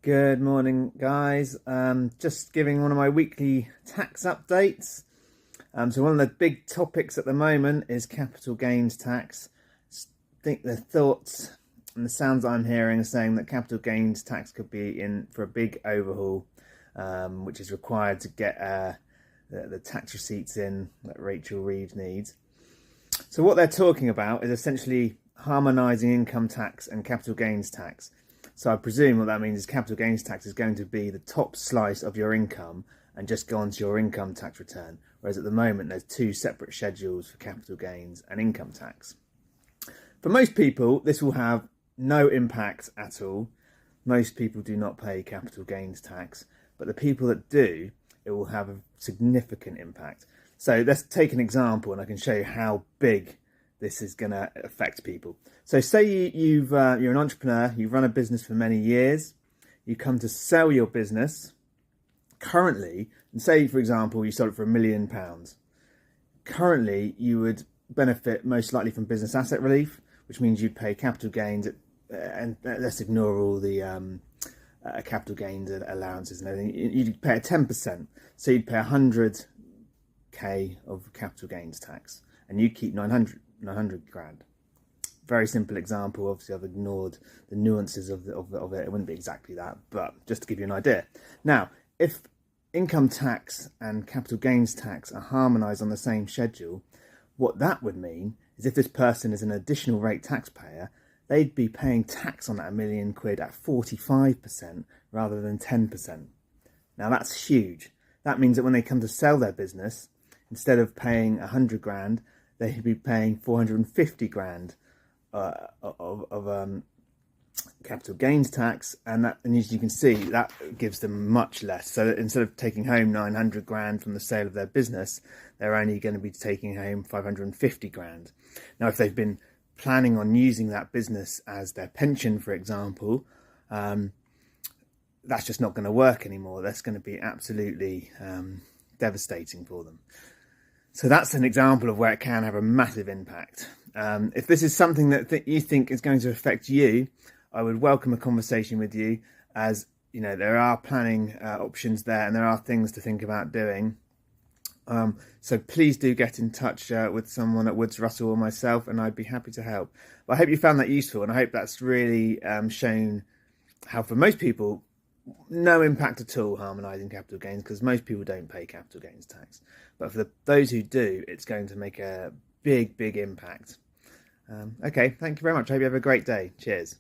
Good morning, guys. Just giving one of my weekly tax updates. So one of the big topics at the moment is capital gains tax. I think the thoughts and the sounds I'm hearing are saying that capital gains tax could be in for a big overhaul, which is required to get the tax receipts in that Rachel Reeves needs. So what they're talking about is essentially harmonising income tax and capital gains tax. So I presume what that means is capital gains tax is going to be the top slice of your income and just go onto your income tax return. Whereas at the moment, there's two separate schedules for capital gains and income tax. For most people, this will have no impact at all. Most people do not pay capital gains tax, but the people that do, it will have a significant impact. So let's take an example and I can show you how big this is going to affect people. So say you're an entrepreneur, you've run a business for many years, you come to sell your business currently, and say, for example, you sold it for £1 million. Currently, you would benefit most likely from business asset relief, which means you'd pay capital gains, and let's ignore all the capital gains allowances and everything. You'd pay 10%, so you'd pay 100k of capital gains tax, and you keep 900 grand. Very simple example. Obviously, I've ignored the nuances of it. It wouldn't be exactly that, but just to give you an idea. Now, if income tax and capital gains tax are harmonised on the same schedule, what that would mean is if this person is an additional rate taxpayer, they'd be paying tax on that £1 million at 45% rather than 10%. Now that's huge. That means that when they come to sell their business, instead of paying 100 grand, they'd be paying 450 grand of capital gains tax, and as you can see, that gives them much less. So instead of taking home 900 grand from the sale of their business, they're only going to be taking home 550 grand. Now, if they've been planning on using that business as their pension, for example, that's just not going to work anymore. That's going to be absolutely devastating for them. So that's an example of where it can have a massive impact. If this is something that you think is going to affect you, I would welcome a conversation with you, as you know, there are planning options there and there are things to think about doing. So please do get in touch with someone at Woods Russell or myself, and I'd be happy to help. But I hope you found that useful, and I hope that's really shown how for most people, no impact at all harmonising capital gains, because most people don't pay capital gains tax. But for those who do, it's going to make a big impact. Okay, thank you very much. I hope you have a great day. Cheers.